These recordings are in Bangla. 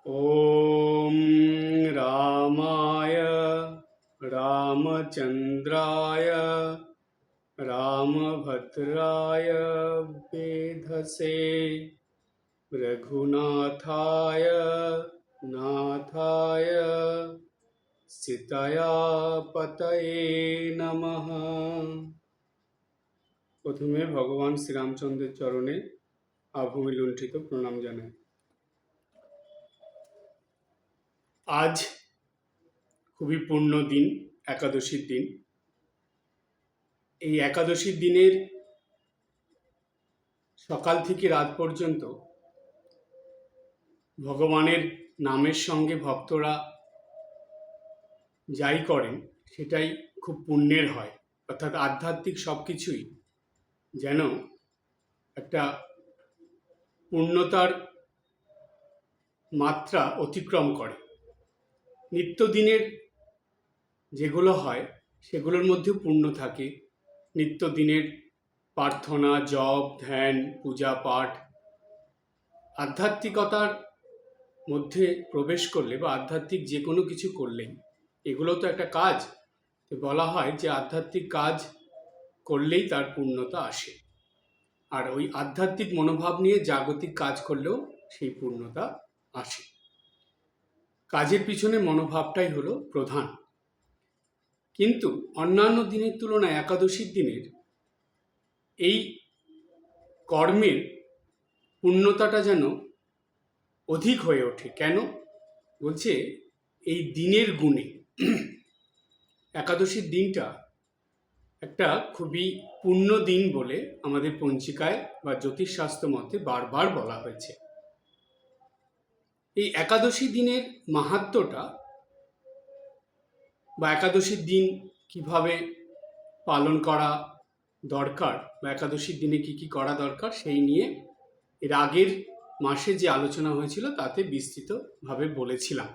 ॐ रामाय रामचन्द्राय रामभद्राय वेधसे रघुनाथाय नाथाय सीताया पतये नमः। প্রথমে ভগবান শ্রীরামচন্দ্রের চরণে আভূমি লুণ্ঠিত প্রণাম জানাই। আজ খুবই পূর্ণ দিন, একাদশীর দিন। এই একাদশীর দিনের সকাল থেকে রাত পর্যন্ত ভগবানের নামের সঙ্গে ভক্তরা যাই করেন সেটাই খুব পুণ্যের হয়, অর্থাৎ আধ্যাত্মিক সব কিছুই যেন একটা পূর্ণতার মাত্রা অতিক্রম করে। নিত্যদিনের যেগুলো হয় সেগুলোর মধ্যেও পুণ্য থাকে। নিত্যদিনের প্রার্থনা, জপ, ধ্যান, পূজা পাঠ, আধ্যাত্মিকতার মধ্যে প্রবেশ করলে বা আধ্যাত্মিক যে কোনো কিছু করলেই এগুলো তো একটা কাজ। তো বলা হয় যে আধ্যাত্মিক কাজ করলেই তার পূর্ণতা আসে, আর ওই আধ্যাত্মিক মনোভাব নিয়ে জাগতিক কাজ করলেও সেই পূর্ণতা আসে। কাজের পিছনে মনোভাবটাই হলো প্রধান। কিন্তু অন্যান্য দিনের তুলনায় একাদশীর দিনের এই কর্মের পূর্ণতাটা যেন অধিক হয়ে ওঠে। কেন বলছে? এই দিনের গুণে। একাদশীর দিনটা একটা খুবই পূর্ণ দিন বলে আমাদের পঞ্জিকায় বা জ্যোতিষশাস্ত্র মতে বারবার বলা হয়েছে। এই একাদশী দিনের মাহাত্ম্যটা বা একাদশীর দিন কিভাবে পালন করা দরকার বা একাদশীর দিনে কি কি করা দরকার সেই নিয়ে এর আগের মাসে যে আলোচনা হয়েছিল তাতে বিস্তৃতভাবে বলেছিলাম।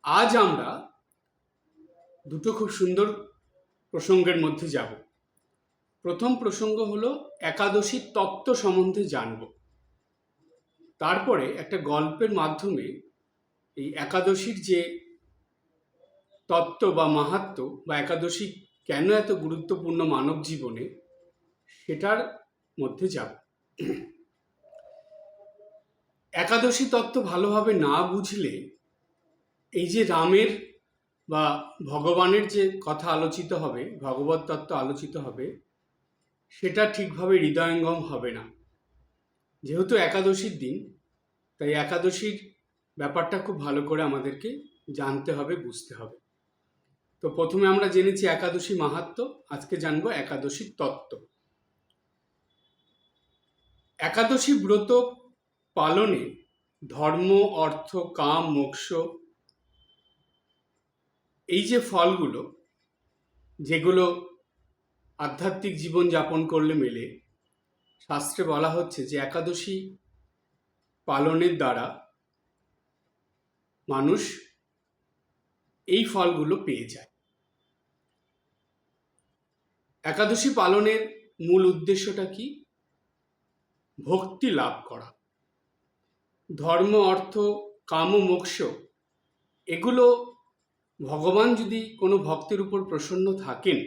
আজ আমরা দুটো খুব সুন্দর প্রসঙ্গের মধ্যে যাব। প্রথম প্রসঙ্গ হলো একাদশীর তত্ত্ব সম্বন্ধে জানব। তারপরে একটা গল্পের মাধ্যমে এই একাদশীর যে তত্ত্ব বা মাহাত্ম্য বা একাদশী কেন এত গুরুত্বপূর্ণ মানব জীবনে সেটার মধ্যে যাব। একাদশী তত্ত্ব ভালোভাবে না বুঝলে এই যে রামের বা ভগবানের যে কথা আলোচিত হবে, ভগবত তত্ত্ব আলোচিত হবে, সেটা ঠিকভাবে হৃদয়ঙ্গম হবে না। যেহেতু একাদশীর দিন, তাই একাদশীর ব্যাপারটা খুব ভালো করে আমাদেরকে জানতে হবে, বুঝতে হবে। তো প্রথমে আমরা জেনেছি একাদশী মাহাত্ম্য, আজকে জানবো একাদশীর তত্ত্ব। একাদশী ব্রত পালনে ধর্ম, অর্থ, কাম, মোক্ষ এই যে ফলগুলো, যেগুলো আধ্যাত্মিক জীবন যাপন করলে মেলে, শাস্ত্রে বলা হচ্ছে যে একাদশী পালনের দ্বারা মানুষ এই ফলগুলো পেয়ে যায়। একাদশী পালনের মূল উদ্দেশ্যটা কি? ভক্তি লাভ করা। ধর্ম, অর্থ, কাম ও মোক্ষ এগুলো ভগবান যদি কোনো ভক্তের উপর প্রসন্ন থাকেন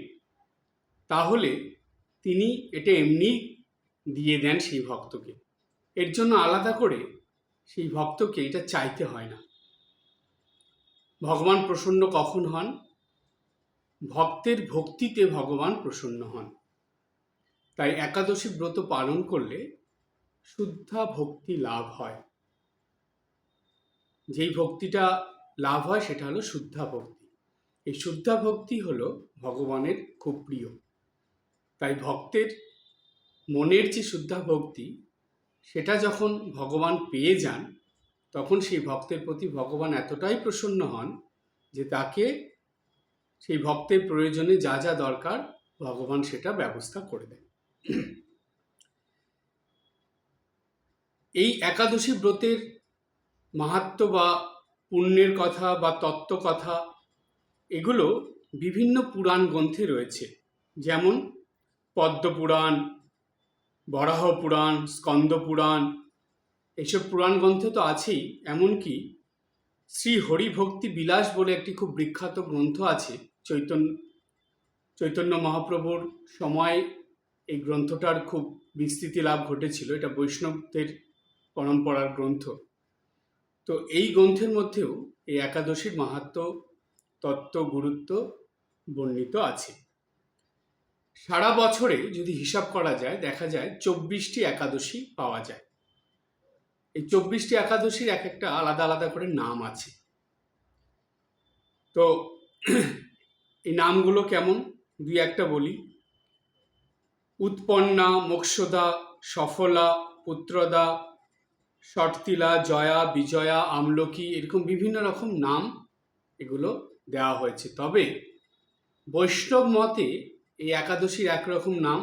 তাহলে তিনি এটা এমনি দিয়ে দেন সেই ভক্তকে। এর জন্য আলাদা করে সেই ভক্তকে এটা চাইতে হয় না। ভগবান প্রসন্ন কখন হন? ভক্তের ভক্তিতে ভগবান প্রসন্ন হন। তাই একাদশী ব্রত পালন করলে শুদ্ধা ভক্তি লাভ হয়। যেই ভক্তিটা লাভ হয় সেটা হলো শুদ্ধা ভক্তি। এই শুদ্ধা ভক্তি হলো ভগবানের খুব প্রিয়। তাই ভক্তের মনের যে শুদ্ধা ভক্তি সেটা যখন ভগবান পেয়ে যান তখন সেই ভক্তের প্রতি ভগবান এতটাই প্রসন্ন হন যে তাকে সেই ভক্তের প্রয়োজনে যা যা দরকার ভগবান সেটা ব্যবস্থা করে দেন। এই একাদশী ব্রতের মাহাত্ম্য বা পুণ্যের কথা বা তত্ত্ব কথা এগুলো বিভিন্ন পুরাণ গ্রন্থে রয়েছে, যেমন পদ্ম পুরাণ, বরাহ পুরাণ, স্কন্দ পুরাণ, এইসব পুরাণ গ্রন্থে তো আছেই, এমনকি শ্রী হরিভক্তি বিলাস বলে একটি খুব বিখ্যাত গ্রন্থ আছে। চৈতন্য চৈতন্য মহাপ্রভুর সময় এই গ্রন্থটার খুব বিস্তৃতি লাভ ঘটেছিল। এটা বৈষ্ণবদের পরম্পরার গ্রন্থ। তো এই গ্রন্থের মধ্যেও এই একাদশীর মাহাত্ম্য, তত্ত্ব, গুরুত্ব বর্ণিত আছে। সারা বছরে যদি হিসাব করা যায়, দেখা যায় 24টি একাদশী পাওয়া যায়। এই 24টি একাদশীর এক একটা আলাদা আলাদা করে নাম আছে। তো এই নামগুলো কেমন দুই একটা বলি। উৎপন্না, মোক্ষদা, সফলা, পুত্রদা, শর্তিলা, জয়া, বিজয়া, আমলকি, এরকম বিভিন্ন রকম নাম এগুলো দেওয়া হয়েছে। তবে বৈষ্ণব মতে এই একাদশীর একরকম নাম,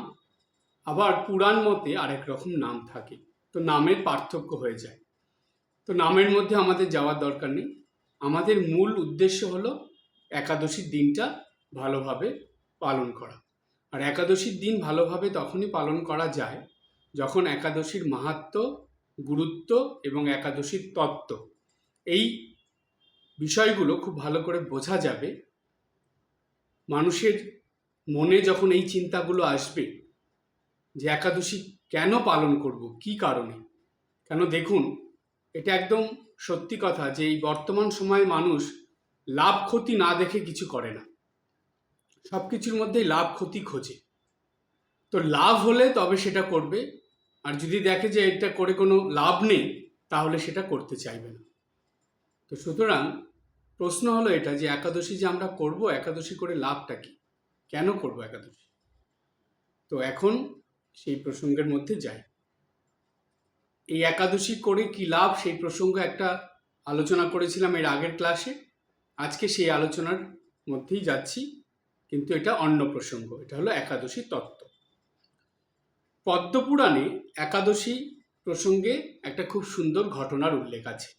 আবার পুরাণ মতে আরেক রকম নাম থাকে। তো নামের পার্থক্য হয়ে যায়। তো নামের মধ্যে আমাদের যাওয়ার দরকার নেই। আমাদের মূল উদ্দেশ্য হলো একাদশীর দিনটা ভালোভাবে পালন করা। আর একাদশীর দিন ভালোভাবে তখনই পালন করা যায় যখন একাদশীর মাহাত্ম্য, গুরুত্ব এবং একাদশীর তত্ত্ব, এই বিষয়গুলো খুব ভালো করে বোঝা যাবে। মানুষের মনে যখন এই চিন্তাগুলো আসবে যে একাদশী কেন পালন করব, কি কারণে। কেন দেখুন, এটা একদম সত্যি কথা যে এই বর্তমান সময়ে মানুষ লাভ ক্ষতি না দেখে কিছু করে না, সব কিছুর মধ্যেই লাভ ক্ষতি খোঁজে। তো লাভ হলে তবে সেটা করবে, আর যদি দেখে যে এটা করে কোনো লাভ নেই তাহলে সেটা করতে চাইবে না। তো সুতরাং প্রশ্ন হলো এটা যে একাদশী যে আমরা করব, একাদশী করে লাভটা কি, কেন করব একাদশী। তো এখন সেই প্রসঙ্গের মধ্যে যাই। এই একাদশী করে কি লাভ সেই প্রসঙ্গ একটা আলোচনা করেছিলাম এর আগের ক্লাসে। আজকে সেই আলোচনার মধ্যেই যাচ্ছি, কিন্তু এটা অন্য প্রসঙ্গ। এটা হলো একাদশী তত্ত্ব। পদ্মপুরাণে একাদশী প্রসঙ্গে একটা খুব সুন্দর ঘটনার উল্লেখ আছে।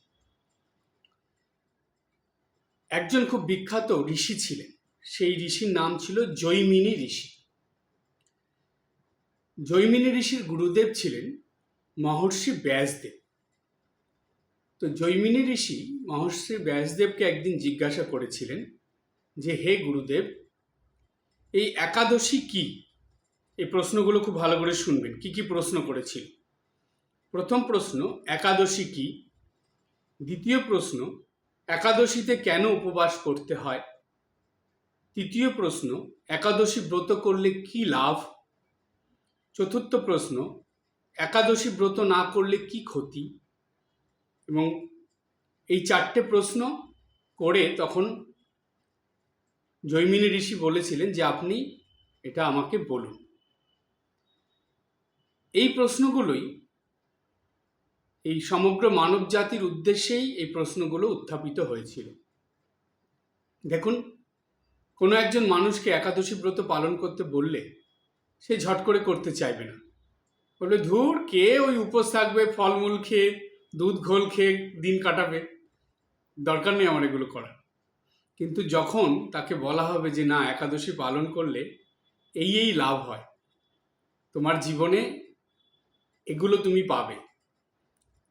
একজন খুব বিখ্যাত ঋষি ছিলেন। সেই ঋষির নাম ছিল জৈমিনী ঋষি। জৈমিনী ঋষির গুরুদেব ছিলেন মহর্ষি ব্যাসদেব। তো জৈমিনী ঋষি মহর্ষি ব্যাসদেবকে একদিন জিজ্ঞাসা করেছিলেন যে, হে গুরুদেব, এই একাদশী কি? এই প্রশ্নগুলো খুব ভালো করে শুনবেন। কি কি প্রশ্ন করেছিল? প্রথম প্রশ্ন, একাদশী কি? দ্বিতীয় প্রশ্ন, একাদশীতে কেন উপবাস করতে হয়? তৃতীয় প্রশ্ন, একাদশী ব্রত করলে কি লাভ? চতুর্থ প্রশ্ন, একাদশী ব্রত না করলে কি ক্ষতি? এবং এই চারটে প্রশ্ন করে তখন জৈমিনী ঋষি বলেছিলেন যে আপনি এটা আমাকে বলুন। এই প্রশ্নগুলোই এই সমগ্র মানব জাতির উদ্দেশ্যেই এই প্রশ্নগুলো উত্থাপিত হয়েছিল। দেখুন, কোনো একজন মানুষকে একাদশী ব্রত পালন করতে বললে সে ঝট করে করতে চাইবে না। বলবে, ধুর, কে ওই উপোস থাকবে, ফলমূল খেয়ে, দুধ ঘোল খেয়ে দিন কাটাবে, দরকার নেই আমার এগুলো করার। কিন্তু যখন তাকে বলা হবে যে না, একাদশী পালন করলে এই লাভ হয়, তোমার জীবনে এগুলো তুমি পাবে,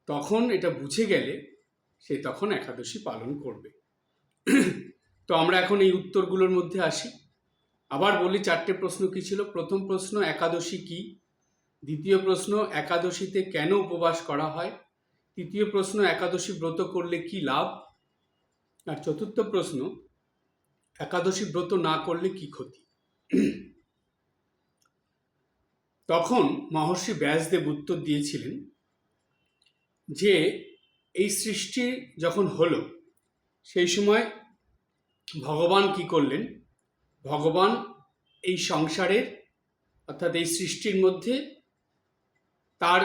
তখন এটা বুঝে গেলে সে তখন একাদশী পালন করবে। তো আমরা এখন এই উত্তরগুলোর মধ্যে আসি। আবার বলি, চারটে প্রশ্ন কি ছিল? প্রথম প্রশ্ন, একাদশী কি? দ্বিতীয় প্রশ্ন, একাদশীতে কেন উপবাস করা হয়? তৃতীয় প্রশ্ন, একাদশী ব্রত করলে কি লাভ? আর চতুর্থ প্রশ্ন, একাদশী ব্রত না করলে কি ক্ষতি? তখন মহর্ষি ব্যাসদেব উত্তর দিয়েছিলেন যে এই সৃষ্টি যখন হলো সেই সময় ভগবান কি করলেন? ভগবান এই সংসারের, অর্থাৎ এই সৃষ্টির মধ্যে তার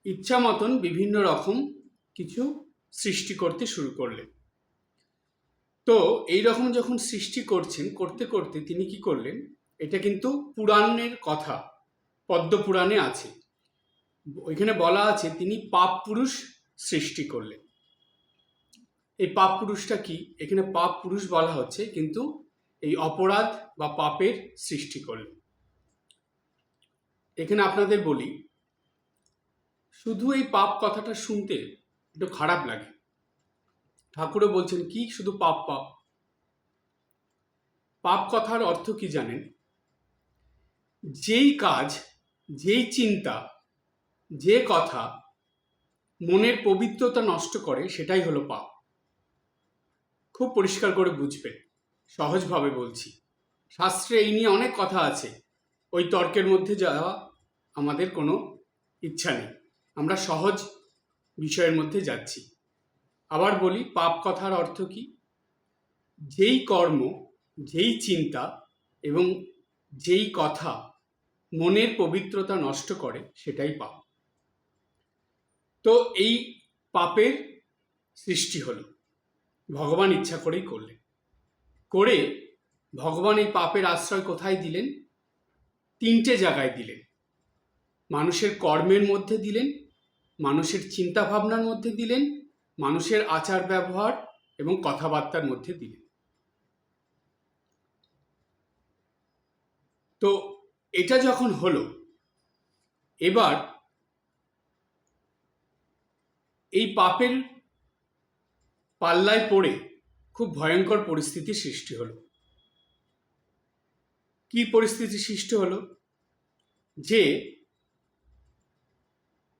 ইচ্ছা মতন বিভিন্ন রকম কিছু সৃষ্টি করতে শুরু করলেন। তো এই রকম যখন সৃষ্টি করছেন, করতে করতে তিনি কি করলেন? এটা কিন্তু পুরাণের কথা, পদ্মপুরাণে আছে। ওইখানে বলা আছে তিনি পাপ পুরুষ সৃষ্টি করলেন। এই পাপ পুরুষটা কি? এখানে পাপ পুরুষ বলা হচ্ছে, কিন্তু এই অপরাধ বা পাপের সৃষ্টি করলেন। এখানে আপনাদের বলি, শুধু এই পাপ কথাটা শুনতে একটু খারাপ লাগে। ঠাকুরও বলছেন কি শুধু পাপ পাপ। পাপ কথার অর্থ কি জানেন? যেই কাজ, যেই চিন্তা, যে কথা মনের পবিত্রতা নষ্ট করে সেটাই হলো পাপ। খুব পরিষ্কার করে বুঝবেন, সহজভাবে বলছি। শাস্ত্রে এই নিয়ে অনেক কথা আছে, ওই তর্কের মধ্যে যাওয়া আমাদের কোনো ইচ্ছা নেই। আমরা সহজ বিষয়ের মধ্যে যাচ্ছি। আবার বলি, পাপ কথার অর্থ কি? যেই কর্ম, যেই চিন্তা এবং যেই কথা মনের পবিত্রতা নষ্ট করে সেটাই পাপ। তো এই পাপের সৃষ্টি হলো, ভগবান ইচ্ছা করেই করলেন। করে ভগবান এই পাপের আশ্রয় কোথায় দিলেন? তিনটে জায়গায় দিলেন। মানুষের কর্মের মধ্যে দিলেন, মানুষের চিন্তা ভাবনার মধ্যে দিলেন, মানুষের আচার ব্যবহার এবং কথাবার্তার মধ্যে দিলেন। তো এটা যখন হলো, এবার এই পাপের পাল্লায় পড়ে খুব ভয়ঙ্কর পরিস্থিতির সৃষ্টি হলো। কি পরিস্থিতি সৃষ্টি হলো? যে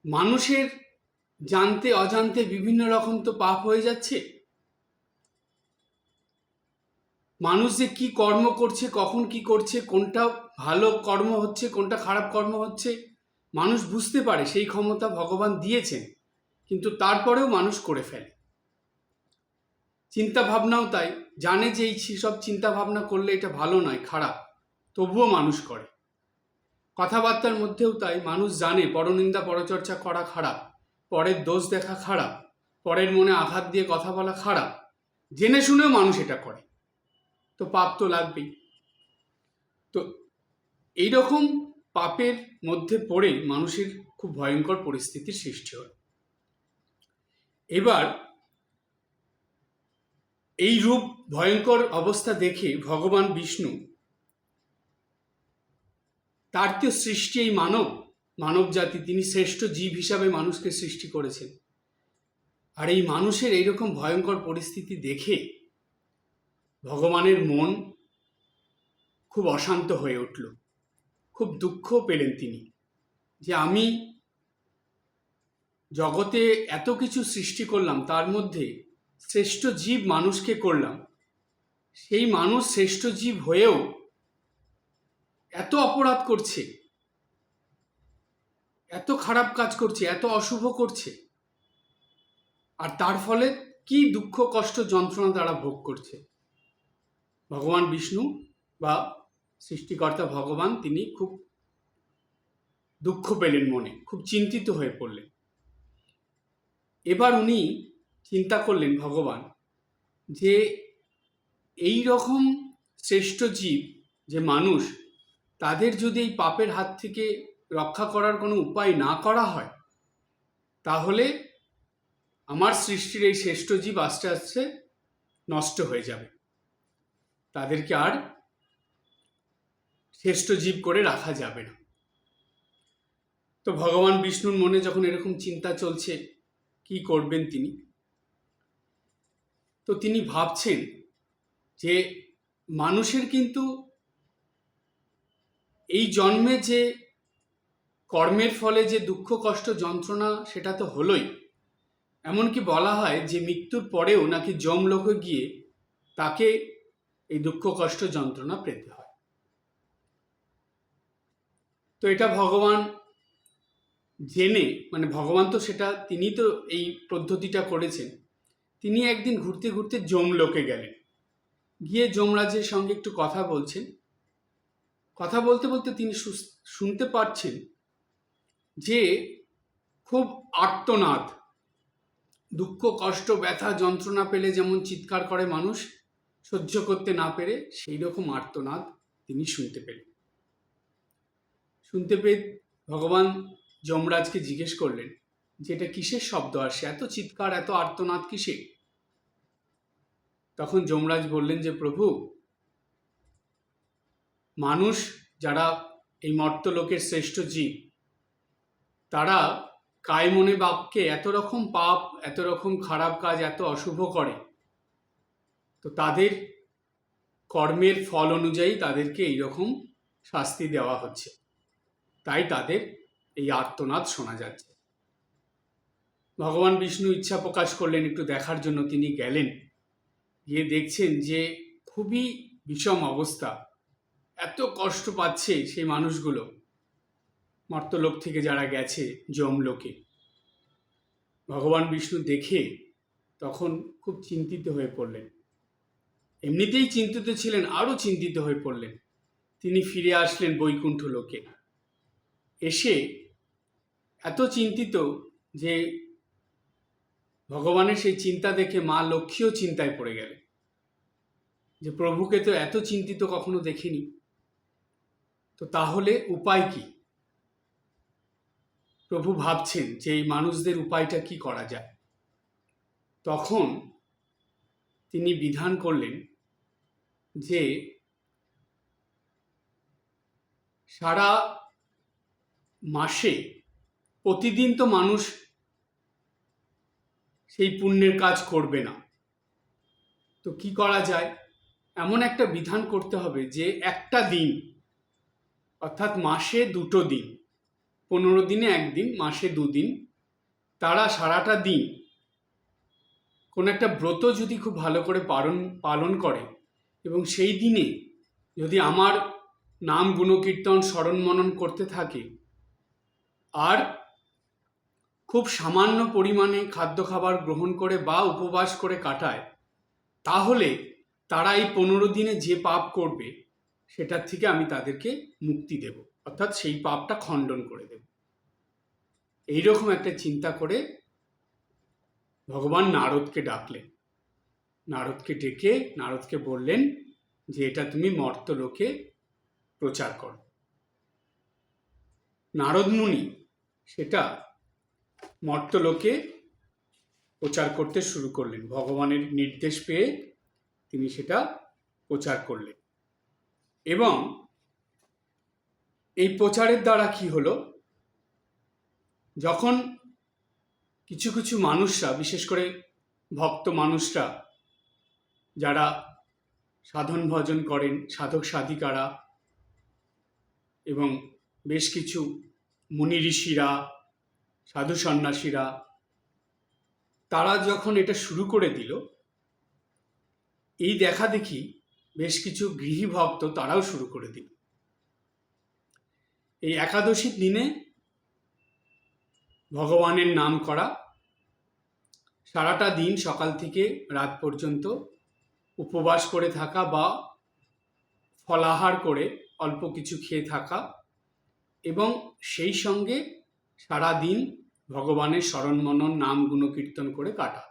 মানুষের জানতে অজান্তে বিভিন্ন রকম তো পাপ হয়ে যাচ্ছে। মানুষ যে কি কর্ম করছে, কখন কি করছে, কোনটা ভালো কর্ম হচ্ছে, কোনটা খারাপ কর্ম হচ্ছে, মানুষ বুঝতে পারে, সেই ক্ষমতা ভগবান দিয়েছেন। কিন্তু তারপরেও মানুষ করে ফেলে। চিন্তা ভাবনাও তাই, জানে যে এই সব চিন্তা ভাবনা করলে এটা ভালো নয়, খারাপ, তবুও মানুষ করে। কথাবার্তার মধ্যেও তাই, মানুষ জানে পরনিন্দা পরচর্চা করা খারাপ, পরের দোষ দেখা খারাপ, পরের মনে আঘাত দিয়ে কথা বলা খারাপ, জেনে শুনেও মানুষ এটা করে। তো পাপ তো লাগবেই। তো এইরকম পাপের মধ্যে পড়ে মানুষের খুব ভয়ঙ্কর পরিস্থিতির সৃষ্টি হয়। এবার এই রূপ ভয়ঙ্কর অবস্থা দেখে ভগবান বিষ্ণু, তার তো সৃষ্টি এই মানব জাতি, তিনি শ্রেষ্ঠ জীব হিসাবে মানুষকে সৃষ্টি করেছেন। আর এই মানুষের এইরকম ভয়ঙ্কর পরিস্থিতি দেখে ভগবানের মন খুব অশান্ত হয়ে উঠল। খুব দুঃখ পেলেন তিনি, যে আমি জগতে এত কিছু সৃষ্টি করলাম, তার মধ্যে শ্রেষ্ঠ জীব মানুষকে করলাম, সেই মানুষ শ্রেষ্ঠ জীব হয়েও এত অপরাধ করছে, এত খারাপ কাজ করছে, এত অশুভ করছে, আর তার ফলে কি দুঃখ কষ্ট যন্ত্রণা তারা ভোগ করছে। ভগবান বিষ্ণু বা সৃষ্টিকর্তা ভগবান তিনি খুব দুঃখ পেলেন মনে, খুব চিন্তিত হয়ে পড়লেন। এবার উনি চিন্তা করলেন ভগবান, যে এই রকম শ্রেষ্ঠ জীব যে মানুষ, তাদের যদি এই পাপের হাত থেকে রক্ষা করার কোনো উপায় না করা হয়, তাহলে আমার সৃষ্টির এই শ্রেষ্ঠ জীব আস্তে আস্তে নষ্ট হয়ে যাবে, তাদেরকে আর শ্রেষ্ঠ জীব করে রাখা যাবে না। তো ভগবান বিষ্ণুর মনে যখন এরকম চিন্তা চলছে, কি করবেন তিনি? তো তিনি ভাবছেন যে মানুষের কিন্তু এই জন্মে যে কর্মের ফলে যে দুঃখ কষ্ট যন্ত্রণা, সেটা তো হলোই, এমনকি বলা হয় যে মৃত্যুর পরেও নাকি যমলোকে গিয়ে তাকে এই দুঃখ কষ্ট যন্ত্রণা পেতে হয়। তো এটা ভগবান জেনে, মানে ভগবান তো সেটা, তিনি তো এই পদ্ধতিটা করেছেন। তিনি একদিন ঘুরতে ঘুরতে যমলোকে গেলেন, গিয়ে যমরাজের সঙ্গে একটু কথা বলছেন। কথা বলতে বলতে তিনি শুনতে পাচ্ছেন যে খুব আর্তনাদ, দুঃখ কষ্ট ব্যথা যন্ত্রণা পেলে যেমন চিৎকার করে মানুষ সহ্য করতে না পেরে, সেই রকম আর্তনাদ তিনি শুনতে পেলেন। শুনতে পেয়ে ভগবান যমরাজকে জিজ্ঞেস করলেন যে এটা কিসের শব্দ আসে, এত চিৎকার এত আর্তনাদ কিসের? তখন যমরাজ বললেন যে প্রভু, মানুষ যারা এই মর্তলোকের শ্রেষ্ঠ জীব, তারা কায় মনে বাক্যে এত রকম পাপ, এত রকম খারাপ কাজ, এত অশুভ করে, তো তাদের কর্মের ফল অনুযায়ী তাদেরকে এইরকম শাস্তি দেওয়া হচ্ছে। তাই তাদের এই আর্তনাদ শোনা যাচ্ছে। ভগবান বিষ্ণু ইচ্ছা প্রকাশ করলেন একটু দেখার জন্য। তিনি গেলেন, গিয়ে দেখছেন যে খুবই বিষম অবস্থা, এত কষ্ট পাচ্ছে সেই মানুষগুলো, মর্তলোক থেকে যারা গেছে যমলোকে। ভগবান বিষ্ণু দেখে তখন খুব চিন্তিত হয়ে পড়লেন। এমনিতেই চিন্তিত ছিলেন, আরও চিন্তিত হয়ে পড়লেন। তিনি ফিরে আসলেন বৈকুণ্ঠ লোকে। এসে এত চিন্তিত যে ভগবানের সেই চিন্তা দেখে মা লক্ষ্মীও চিন্তায় পড়ে গেলেন যে প্রভুকে তো এত চিন্তিত কখনো দেখিনি, তো তাহলে উপায় কি? প্রভু ভাবছেন যে এই মানুষদের উপায়টা কি করা যায়। তখন তিনি বিধান করলেন যে সারা মাসে প্রতিদিন তো মানুষ সেই পুণ্যের কাজ করবে না, তো কি করা যায়? এমন একটা বিধান করতে হবে যে একটা দিন, অর্থাৎ মাসে 2টো দিন, 15 দিনে একদিন, মাসে 2 দিন, তারা সারাটা দিন কোনো একটা ব্রত যদি খুব ভালো করে পালন করে এবং সেই দিনে যদি আমার নাম গুণকীর্তন স্মরণ মনন করতে থাকে আর খুব সামান্য পরিমাণে খাদ্য খাবার গ্রহণ করে বা উপবাস করে কাটায়, তাহলে তারা এই 15 দিনে যে পাপ করবে সেটার থেকে আমি তাদেরকে মুক্তি দেব, অর্থাৎ সেই পাপটা খণ্ডন করে দেব। এইরকম একটা চিন্তা করে ভগবান নারদকে ডাকলেন। নারদকে ডেকে নারদকে বললেন যে এটা তুমি মর্তলোকে প্রচার করো। নারদ মুনি সেটা মর্তলোকে প্রচার করতে শুরু করলেন। ভগবানের নির্দেশ পেয়ে তিনি সেটা প্রচার করলেন। এবং এই প্রচারের দ্বারা কি হলো, যখন কিছু কিছু মানুষরা, বিশেষ করে ভক্ত মানুষরা যারা সাধন ভজন করেন, সাধক সাধিকারা এবং বেশ কিছু মুনি ঋষিরা, সাধু সন্ন্যাসীরা, তারা যখন এটা শুরু করে দিল, এই দেখা দেখি বেশ কিছু গৃহী ভক্ত তারাও শুরু করে দিল। এই একাদশীর দিনে ভগবানের নাম করা, সারাটা দিন সকাল থেকে রাত পর্যন্ত উপবাস করে থাকা বা ফলাহার করে অল্প কিছু খেয়ে থাকা এবং সেই সঙ্গে সারা দিন ভগবানের স্মরণ মনন নাম গুণকীর্তন করে কাটা।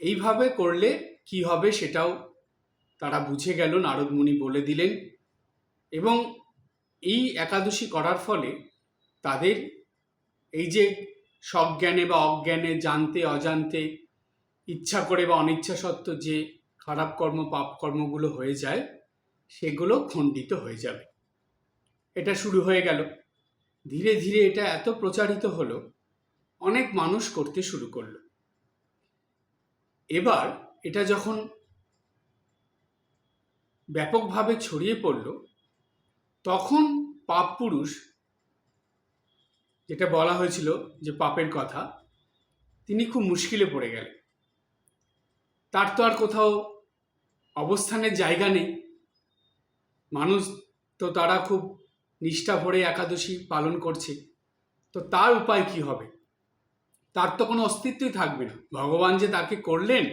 এইভাবে করলে কি হবে সেটাও তারা বুঝে গেল, নারদ মুনি বলে দিলেন। এবং এই একাদশী করার ফলে তাদের এই যে সজ্ঞানে বা অজ্ঞানে, জানতে অজান্তে, ইচ্ছা করে বা অনিচ্ছা সত্ত্বেও যে খারাপ কর্ম পাপ কর্মগুলো হয়ে যায় সেগুলো খণ্ডিত হয়ে যাবে। এটা শুরু হয়ে গেল। ধীরে ধীরে এটা এত প্রচারিত হলো, অনেক মানুষ করতে শুরু করলো। এবার এটা যখন ব্যাপকভাবে ছড়িয়ে পড়ল, তখন পাপ পুরুষ, যেটা বলা হয়েছিল যে পাপের কথা, তিনি খুব মুশকিলে পড়ে গেলেন। তার তো আর কোথাও অবস্থানের জায়গা নেই। মানুষ তো তারা খুব নিষ্ঠা ভরে একাদশী পালন করছে, তো তার উপায় কি হবে? তার তো কোনো অস্তিত্বই থাকবে না। ভগবান যে তাকে করলেন,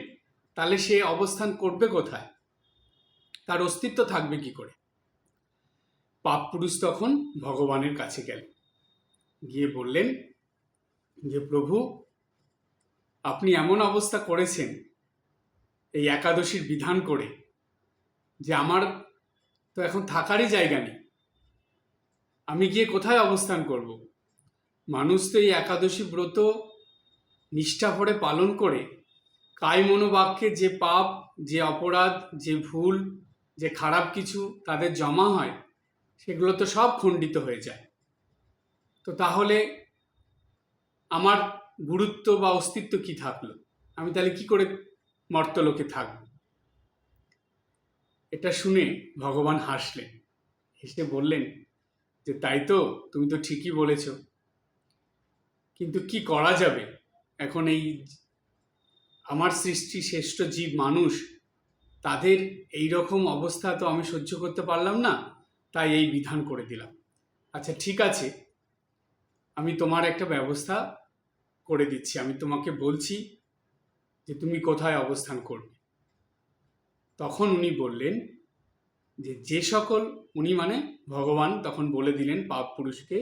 তাহলে সে অবস্থান করবে কোথায়? তার অস্তিত্ব থাকবে কি করে? পাপ পুরুষ তখন ভগবানের কাছে গেলেন, গিয়ে বললেন যে প্রভু, আপনি এমন অবস্থা করেছেন এই একাদশীর বিধান করে যে আমার তো এখন থাকারই জায়গা নেই, আমি গিয়ে কোথায় অবস্থান করব? মানুষ তো এই একাদশী ব্রত নিষ্ঠা ভরে পালন করে কায় মনোবাক্যে যে পাপ, যে অপরাধ, যে ভুল, যে খারাপ কিছু তাদের জমা হয়, সেগুলো তো সব খণ্ডিত হয়ে যায়। তো তাহলে আমার গুরুত্ব বা অস্তিত্ব কি থাকলো? আমি তাহলে কি করে মর্তলোকে থাকব? এটা শুনে ভগবান হাসলেন। হেসে বললেন যে তাই তো, তুমি তো ঠিকই বলেছ, কিন্তু কি করা যাবে? এখন এই আমার সৃষ্টি শ্রেষ্ঠ জীব মানুষ, তাদের এই রকম অবস্থা তো আমি সহ্য করতে পারলাম না, তাই এই বিধান করে দিলাম। আচ্ছা ঠিক আছে, আমি তোমার একটা ব্যবস্থা করে দিচ্ছি। আমি তোমাকে বলছি যে তুমি কোথায় অবস্থান করবে। তখন উনি বললেন যে সকল, উনি মানে ভগবান তখন বলে দিলেন পাপ পুরুষকে,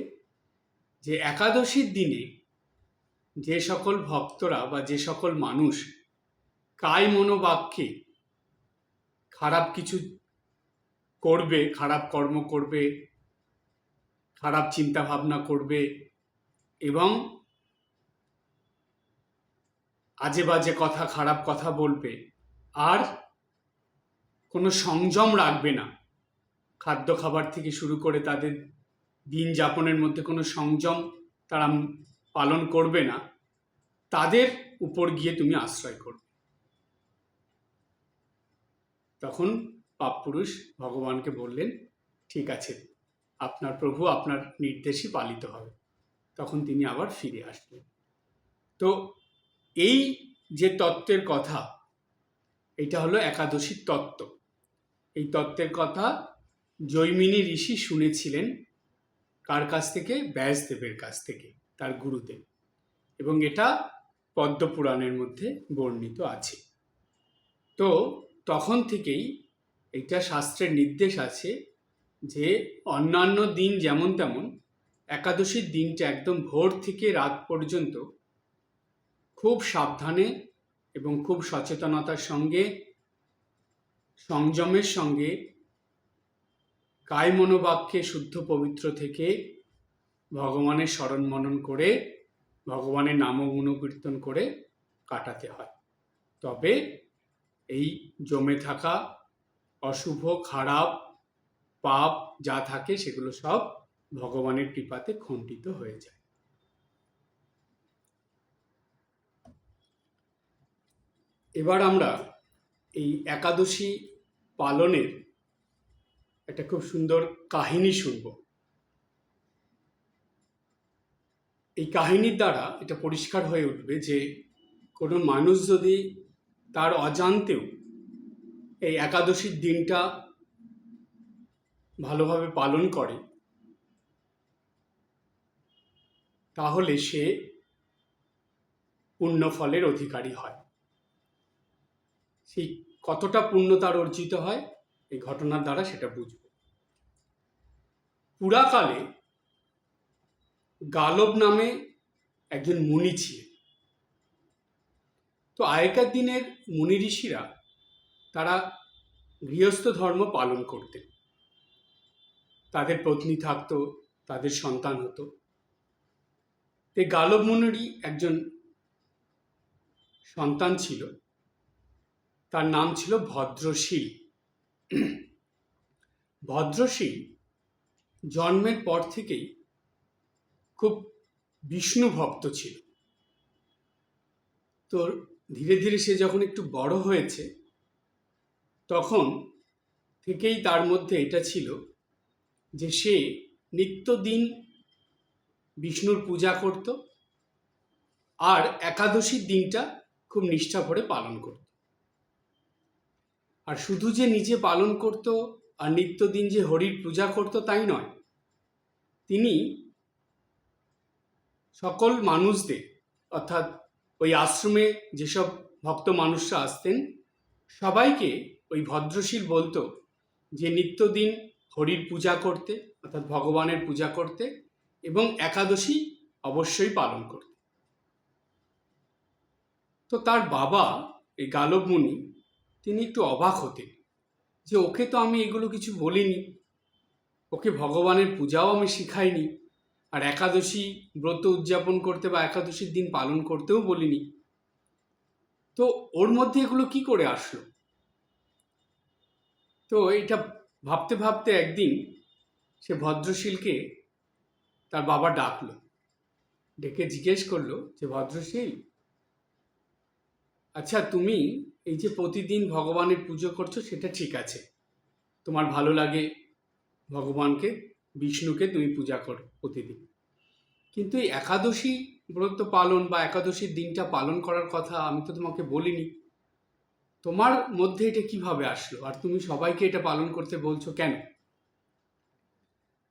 যে একাদশীর দিনে যে সকল ভক্তরা বা যে সকল মানুষ কায় মনোবাক্যে খারাপ কিছু করবে, খারাপ কর্ম করবে, খারাপ চিন্তা ভাবনা করবে এবং আজে বাজে কথা, খারাপ কথা বলবে, আর কোনো সংযম রাখবে না, খাদ্য খাবার থেকে শুরু করে তাদের দিন যাপনের মধ্যে কোনো সংযম তারা পালন করবে না, তাদের উপর গিয়ে তুমি আশ্রয় করবে। তখন পাপপুরুষ ভগবানকে বললেন, ঠিক আছে, আপনার প্রভু, আপনার নির্দেশই পালিত হবে। তখন তিনি আবার ফিরে আসলেন। তো এই যে তত্ত্বের কথা, এটা হলো একাদশীর তত্ত্ব। এই তত্ত্বের কথা জৈমিনী ঋষি শুনেছিলেন কার কাছ থেকে? ব্যাসদেবের কাছ থেকে, তার গুরুদেব। এবং এটা পদ্মপুরাণের মধ্যে বর্ণিত আছে। তো তখন থেকেই এটা শাস্ত্রের নির্দেশ আছে যে অন্যান্য দিন যেমন তেমন একাদশীর দিনটা একদম ভোর থেকে রাত পর্যন্ত খুব সাবধানে এবং খুব সচেতনতার সঙ্গে, সংযমের সঙ্গে, কায় মনোবাক্যে শুদ্ধ পবিত্র থেকে ভগবানের স্মরণ মনন করে, ভগবানের নাম গুণকীর্তন করে কাটাতে হয়। তবে এই জমে থাকা অশুভ, খারাপ, পাপ যা থাকে সেগুলো সব ভগবানের কৃপাতে খণ্ডিত হয়ে যায়। এবার আমরা এই একাদশী পালনের একটা খুব সুন্দর কাহিনী শুনব। এই কাহিনীর দ্বারা এটা পরিষ্কার হয়ে উঠবে যে কোনো মানুষ যদি তার অজান্তেও এই একাদশীর দিনটা ভালোভাবে পালন করে, তাহলে সে পুণ্যফলের অধিকারী হয়। সেই কতটা পুণ্য তার অর্জিত হয় এই ঘটনার দ্বারা সেটা বুঝব। পুরাকালে গালব নামে একজন মুনি ছিলেন। তো আগেকার দিনের মুনি ঋষিরা তারা গৃহস্থ ধর্ম পালন করতেন। তাদের পত্নী থাকতো, তাদের সন্তান হতো। এই গালব মুনিরই একজন সন্তান ছিল, তার নাম ছিল ভদ্রশীল। ভদ্রশীল জন্মের পর থেকেই খুব বিষ্ণু ভক্ত ছিল। তো ধীরে ধীরে সে যখন একটু বড় হয়েছে, তখন থেকেই তার মধ্যে এটা ছিল যে সে নিত্যদিন বিষ্ণুর পূজা করত আর একাদশীর দিনটা খুব নিষ্ঠা ভরে পালন করত। আর শুধু যে নিজে পালন করত আর নিত্যদিন যে হরির পূজা করত তাই নয়, তিনি সকল মানুষদের, অর্থাৎ ওই আশ্রমে যেসব ভক্ত মানুষরা আসতেন সবাইকে ওই ভদ্রশীল বলতো যে নিত্যদিন হরির পূজা করতে, অর্থাৎ ভগবানের পূজা করতে, এবং একাদশী অবশ্যই পালন করতে। তো তার বাবা এই গালব মুনি, তিনি একটু অবাক হতেন যে ওকে তো আমি এগুলো কিছু বলিনি, ওকে ভগবানের পূজাও আমি শিখাইনি, আর একাদশী ব্রত উদযাপন করতে বা একাদশীর দিন পালন করতেও বলিনি, তো ওর মধ্যে এগুলো কি করে আসলো? তো এটা ভাবতে ভাবতে একদিন সে ভদ্রশীলকে তার বাবা ডাকলো, ডেকে জিজ্ঞেস করলো যে ভদ্রশীল, আচ্ছা তুমি এই যে প্রতিদিন ভগবানের পুজো করছো সেটা ঠিক আছে, তোমার ভালো লাগে ভগবানকে, বিষ্ণুকে তুমি পূজা করো প্রতিদিন, কিন্তু এই একাদশী ব্রত পালন বা একাদশীর দিনটা পালন করার কথা আমি তো তোমাকে বলিনি, তোমার মধ্যে এটা কিভাবে আসলো আর তুমি সবাইকে এটা পালন করতে বলছো কেন?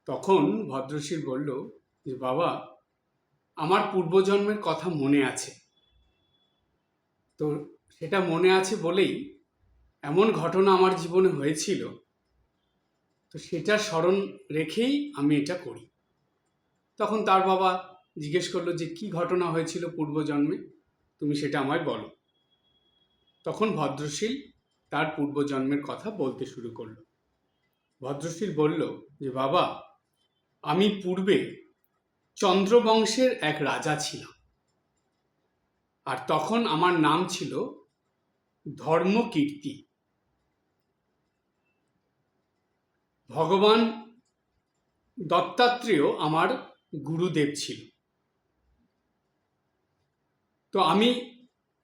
তখন ভদ্রশীল বলল যে বাবা, আমার পূর্বজন্মের কথা মনে আছে, তো সেটা মনে আছে বলেই এমন ঘটনা আমার জীবনে হয়েছিল, তো সেটা স্মরণ রেখেই আমি এটা করি। তখন তার বাবা জিজ্ঞেস করলো যে কি ঘটনা হয়েছিল পূর্বজন্মে, তুমি সেটা আমায় বলো। তখন ভদ্রশীল তার পূর্বজন্মের কথা বলতে শুরু করলো। ভদ্রশীল বলল যে বাবা, আমি পূর্বে চন্দ্রবংশের এক রাজা ছিলাম, আর তখন আমার নাম ছিল ধর্মকীর্তি। ভগবান দত্তাত্রেয় আমার গুরুদেব ছিল। তো আমি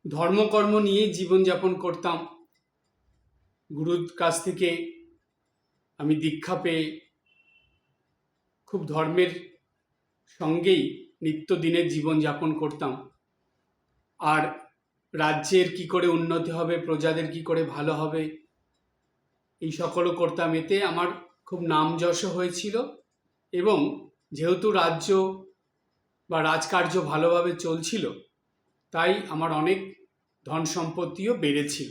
ধর্মকর্ম নিয়ে জীবনযাপন করতাম, গুরুর কাছ থেকে আমি দীক্ষা পেয়ে খুব ধর্মের সঙ্গেই নিত্যদিনের জীবনযাপন করতাম। আর রাজ্যের কি করে উন্নতি হবে, প্রজাদের কি করে ভালো হবে, এই সকলও করতাম। এতে আমার খুব নাম যশও হয়েছিল, এবং যেহেতু রাজ্য বা রাজকার্য ভালোভাবে চলছিল, তাই আমার অনেক ধন সম্পত্তিও বেড়েছিল,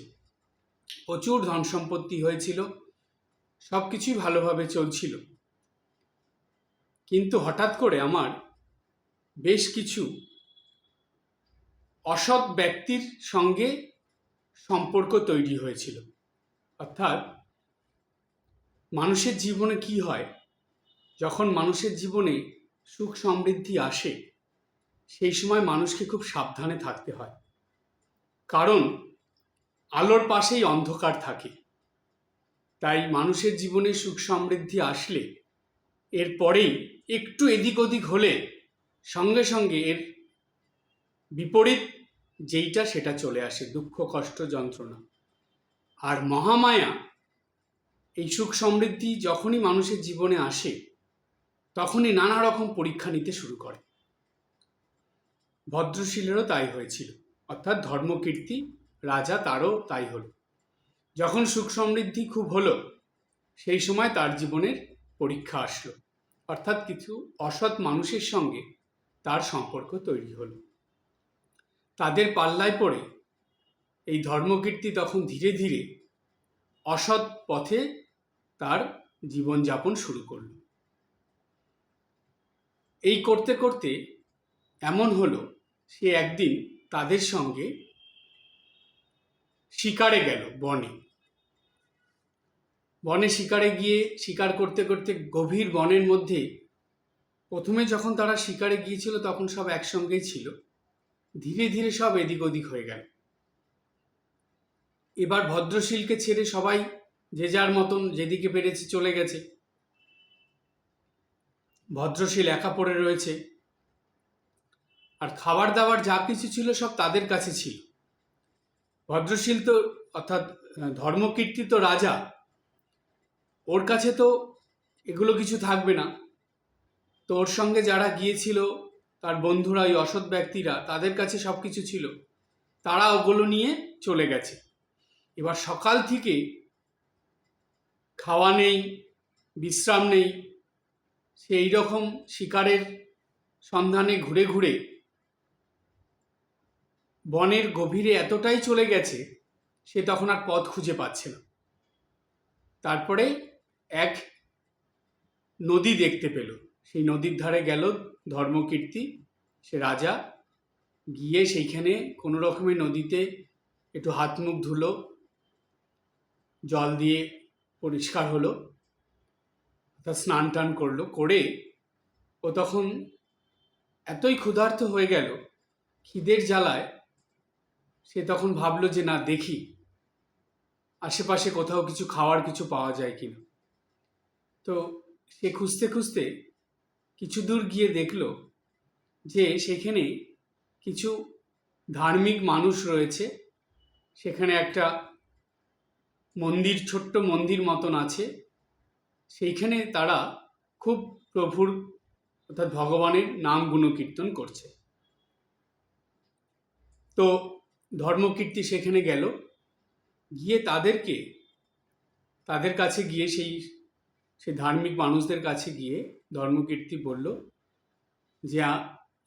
প্রচুর ধন সম্পত্তি হয়েছিল, সব কিছুই ভালোভাবে চলছিল। কিন্তু হঠাৎ করে আমার বেশ কিছু অসৎ ব্যক্তির সঙ্গে সম্পর্ক তৈরি হয়েছিল। অর্থাৎ মানুষের জীবনে কি হয়, যখন মানুষের জীবনে সুখ সমৃদ্ধি আসে, সেই সময় মানুষকে খুব সাবধানে থাকতে হয়, কারণ আলোর পাশেই অন্ধকার থাকে। তাই মানুষের জীবনে সুখ সমৃদ্ধি আসলে এরপরেই একটু এদিক ওদিক হলে সঙ্গে সঙ্গে এর বিপরীত যেইটা সেটা চলে আসে, দুঃখ কষ্ট যন্ত্রণা। আর মহামায়া এই সুখ সমৃদ্ধি যখনই মানুষের জীবনে আসে, তখনই নানা রকম পরীক্ষা নিতে শুরু করে। ভদ্রশীলেরও তাই হয়েছিল, অর্থাৎ ধর্মকীর্তি রাজা, তারও তাই হলো। যখন সুখ সমৃদ্ধি খুব হলো, সেই সময় তার জীবনের পরীক্ষা আসলো, অর্থাৎ কিছু অসৎ মানুষের সঙ্গে তার সম্পর্ক তৈরি হলো। তাদের পাল্লায় পড়ে এই ধর্মকীর্তি তখন ধীরে ধীরে অসৎ পথে তার জীবনযাপন শুরু করল। এই করতে করতে এমন হলো, সে একদিন তাদের সঙ্গে শিকারে গেল, বনে। বনে শিকারে গিয়ে শিকার করতে করতে গভীর বনের মধ্যে, প্রথমে যখন তারা শিকারে গিয়েছিল তখন সব একসঙ্গেই ছিল, ধীরে ধীরে সব এদিক ওদিক হয়ে গেল। এবার ভদ্রশীলকে ছেড়ে সবাই যে যার মতন যেদিকে পেরেছে চলে গেছে, ভদ্রশীল একা পড়ে রয়েছে। আর খাবার দাবার যা কিছু ছিল সব তাদের কাছে ছিল। ভদ্রশীল তো, অর্থাৎ ধর্মকীর্তি তো রাজা, ওর কাছে তো এগুলো কিছু থাকবে না। তো ওর সঙ্গে যারা গিয়েছিল, তার বন্ধুরা, ওই অসৎ ব্যক্তিরা, তাদের কাছে সব কিছু ছিল, তারা ওগুলো নিয়ে চলে গেছে। এবার সকাল থেকে খাওয়া নেই, বিশ্রাম নেই, সেই রকম শিকারের সন্ধানে ঘুরে ঘুরে বনের গভীরে এতটাই চলে গেছে, সে তখন আর পথ খুঁজে পাচ্ছে না। তারপরে এক নদী দেখতে পেল, সেই নদীর ধারে গেল ধর্মকীর্তি, সে রাজা, গিয়ে সেইখানে কোনো রকমের নদীতে একটু হাত মুখ ধুলো, জল দিয়ে পরিষ্কার হলো, তা স্নান টান করলো, করে ও তখন এতই ক্ষুধার্ত হয়ে গেল, খিদের জ্বালায় সে তখন ভাবলো যে না, দেখি আশেপাশে কোথাও কিছু খাওয়ার কিছু পাওয়া যায় কিনা। তো সে খুঁজতে খুঁজতে কিছু দূর গিয়ে দেখলো যে সেখানে কিছু ধার্মিক মানুষ রয়েছে, সেখানে একটা মন্দির, ছোট্ট মন্দির মতন আছে, সেইখানে তারা খুব প্রভুর অর্থাৎ ভগবানের নাম গুণকীর্তন করছে। তো ধর্মকীর্তি সেখানে গেল, গিয়ে তাদের কাছে গিয়ে সেই ধার্মিক মানুষদের কাছে গিয়ে ধর্মকীর্তি বলল যে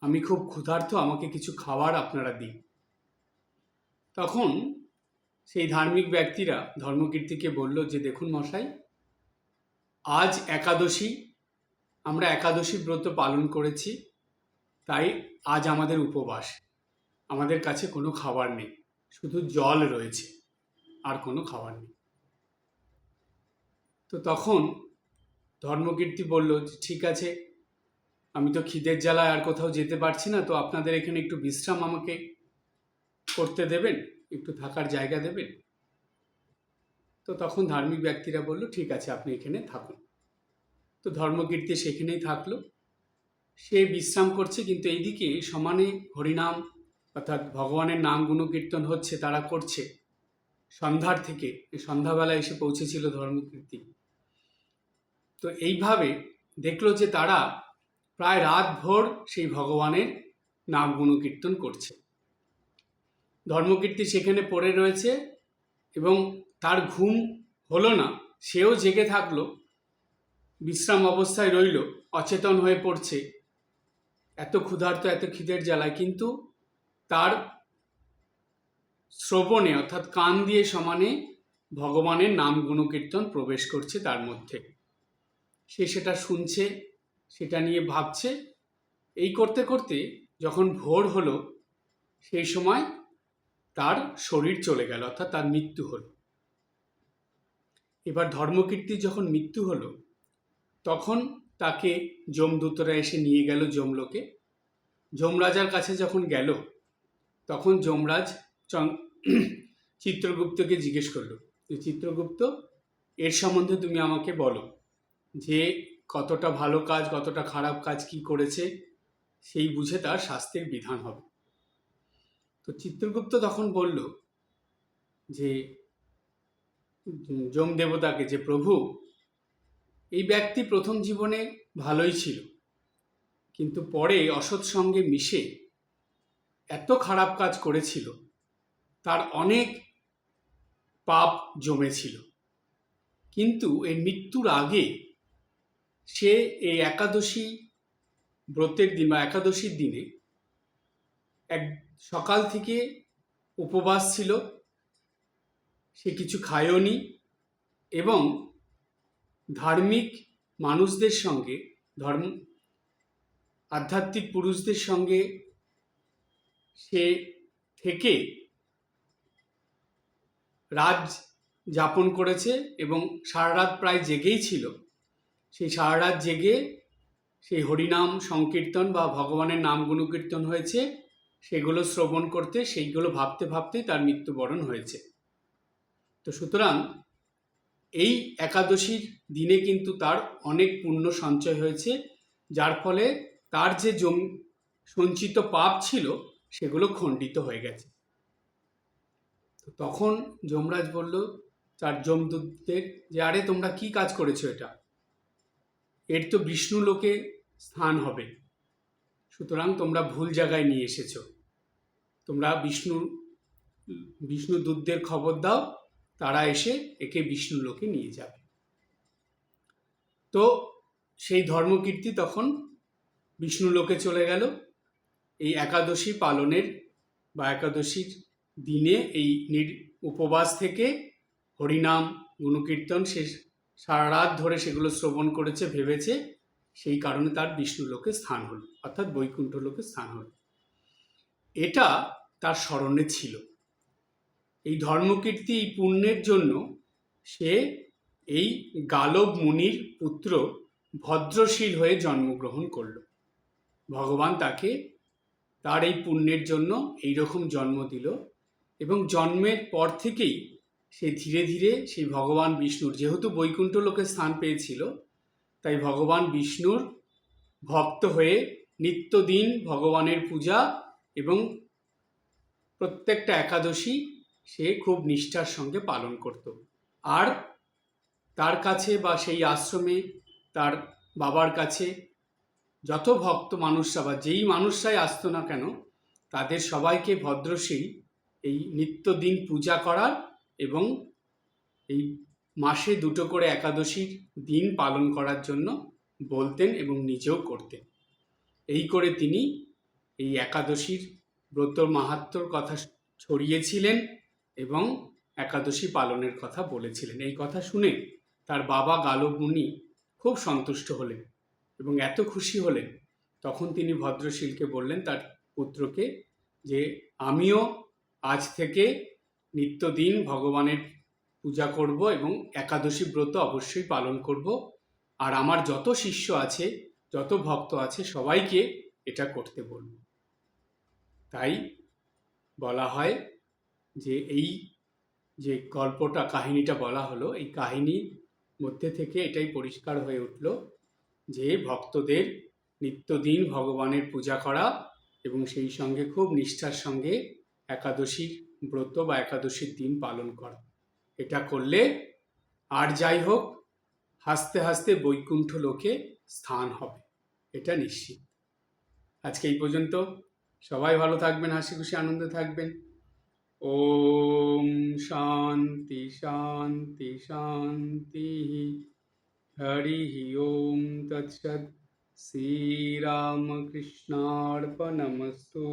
আমি খুব ক্ষুধার্ত, আমাকে কিছু খাবার আপনারা দিন। তখন সেই ধার্মিক ব্যক্তিরা ধর্মকীর্তিকে বলল যে দেখুন মশাই, আজ একাদশী, আমরা একাদশী ব্রত পালন করেছি, তাই আজ আমাদের উপবাস, আমাদের কাছে কোনো খাবার নেই, শুধু জল রয়েছে, আর কোনো খাবার নেই। তো তখন ধর্মকীর্তি বলল যে ঠিক আছে, আমি তো খিদের জ্বালায় আর কোথাও যেতে পারছি না, তো আপনাদের এখানে একটু বিশ্রাম আমাকে করতে দেবেন, একটু থাকার জায়গা দেবেন। তো তখন ধার্মিক ব্যক্তিরা বলল ঠিক আছে, আপনি এখানে থাকুন। তো ধর্মকীর্তি সেখানেই থাকলো, সে বিশ্রাম করছে, কিন্তু এইদিকে সমানে হরিনাম অর্থাৎ ভগবানের নাম গুণকীর্তন হচ্ছে, তারা করছে সন্ধ্যার থেকে, সন্ধ্যাবেলা এসে পৌঁছেছিল ধর্মকীর্তি। তো এইভাবে দেখলো যে তারা প্রায় রাত ভোর সেই ভগবানের নাম গুণকীর্তন করছে। ধর্মকীর্তি সেখানে পড়ে রয়েছে এবং তার ঘুম হলো না, সেও জেগে থাকলো, বিশ্রাম অবস্থায় রইল, অচেতন হয়ে পড়ছে, এত ক্ষুধার্ত, এত খিদের জ্বালায়, কিন্তু তার শ্রবণে অর্থাৎ কান দিয়ে সমানে ভগবানের নাম গুণকীর্তন প্রবেশ করছে তার মধ্যে। সে সেটা শুনছে, সেটা নিয়ে ভাবছে। এই করতে করতে যখন ভোর হলো, সেই সময় তার শরীর চলে গেল, অর্থাৎ তার মৃত্যু হলো। এবার ধর্মকীর্তির যখন মৃত্যু হলো, তখন তাকে যমদূতরা এসে নিয়ে গেল যমলোকে। যমরাজার কাছে যখন গেল, তখন যমরাজ চিত্রগুপ্তকে জিজ্ঞেস করলো যে চিত্রগুপ্ত, এর সম্বন্ধে তুমি আমাকে বলো যে কতটা ভালো কাজ, কতটা খারাপ কাজ, কি করেছে, সেই বুঝে তার শাস্তির বিধান হবে। তো চিত্রগুপ্ত তখন বলল যে যম দেবতাকে, যে প্রভু, এই ব্যক্তি প্রথম জীবনে ভালোই ছিল, কিন্তু পরে অসৎ সঙ্গে মিশে এত খারাপ কাজ করেছিল, তার অনেক পাপ জমেছিল, কিন্তু এই মৃত্যুর আগে সে এই একাদশী ব্রতের দিন বা একাদশীর দিনে এক সকাল থেকে উপবাস ছিল, সে কিছু খায়ওনি এবং ধার্মিক মানুষদের সঙ্গে, আধ্যাত্মিক পুরুষদের সঙ্গে সে থেকে রাত যাপন করেছে এবং সারা রাত প্রায় জেগেই ছিল। সেই সারা রাত জেগে সেই হরিনাম সংকীর্তন বা ভগবানের নাম গুণকীর্তন হয়েছে, সেগুলো শ্রবণ করতে, সেইগুলো ভাবতে ভাবতেই তার মৃত্যুবরণ হয়েছে। তো সুতরাং এই একাদশীর দিনে কিন্তু তার অনেক পুণ্য সঞ্চয় হয়েছে, যার ফলে তার যে সঞ্চিত পাপ ছিল সেগুলো খণ্ডিত হয়ে গেছে। তো তখন যমরাজ বলল তার যমদূতদের যে আরে তোমরা কি কাজ করেছো, এর তো বিষ্ণু লোকে স্থান হবে, সুতরাং তোমরা ভুল জায়গায় নিয়ে এসেছো, তোমরা বিষ্ণু দূতদের খবর দাও, তারা এসে একে বিষ্ণু লোকে নিয়ে যাবে। তো সেই ধর্মকীর্তি তখন বিষ্ণু লোকে চলে গেল। এই একাদশী পালনের বা একাদশীর দিনে এই উপবাস থেকে হরিনাম গুণকীর্তন সে সারা রাত ধরে সেগুলো শ্রবণ করেছে, ভেবেছে, সেই কারণে তার বিষ্ণু লোকে স্থান হলো, অর্থাৎ বৈকুণ্ঠ লোকে স্থান হলো। এটা তার স্মরণে ছিল। এই ধর্মকীর্তি, এই পুণ্যের জন্য সে এই গালব মুনির পুত্র ভদ্রশীল হয়ে জন্মগ্রহণ করল। ভগবান তাকে তার এই পুণ্যের জন্য এইরকম জন্ম দিল এবং জন্মের পর থেকেই সে ধীরে ধীরে সেই ভগবান বিষ্ণুর, যেহেতু বৈকুণ্ঠ লোকে স্থান পেয়েছিল, তাই ভগবান বিষ্ণুর ভক্ত হয়ে নিত্যদিন ভগবানের পূজা এবং প্রত্যেকটা একাদশী সে খুব নিষ্ঠার সঙ্গে পালন করত। আর তার কাছে বা সেই আশ্রমে তার বাবার কাছে যত ভক্ত মানুষরা বা যেই মানুষরাই আসতো না কেন, তাদের সবাইকে ভদ্রশীল এই নিত্যদিন পূজা করার এবং এই মাসে দুটো করে একাদশীর দিন পালন করার জন্য বলতেন এবং নিজেও করতেন। এই করে তিনি এই একাদশীর ব্রত মাহাত্ম্যর কথা ছড়িয়েছিলেন এবং একাদশী পালনের কথা বলেছিলেন। এই কথা শুনে তার বাবা গালব মুনি খুব সন্তুষ্ট হলেন এবং এত খুশি হলেন, তখন তিনি ভদ্রশীলকে বললেন তার পুত্রকে যে আমিও আজ থেকে নিত্যদিন ভগবানের পূজা করব এবং একাদশী ব্রত অবশ্যই পালন করব, আর আমার যত শিষ্য আছে, যত ভক্ত আছে সবাইকে এটা করতে বলব। তাই বলা হয় যে এই যে গল্পটা, কাহিনীটা বলা হলো, এই কাহিনীর মধ্যে থেকে এটাই পরিষ্কার হয়ে উঠল যে ভক্তদের নিত্যদিন ভগবানের পূজা করা এবং সেই সঙ্গে খুব নিষ্ঠার সঙ্গে একাদশীর ব্রত বা একাদশীর দিন পালন করা, এটা করলে আর যাই হোক হাসতে হাসতে বৈকুণ্ঠ লোকে স্থান হবে, এটা নিশ্চিত। আজকে এই পর্যন্ত। সবাই ভালো থাকবেন, হাসি খুশি আনন্দে থাকবেন। ওম শান্তি শান্তি শান্তি। হরি ওম তৎসৎ। শ্রীরামকৃষ্ণার্পণমস্তু।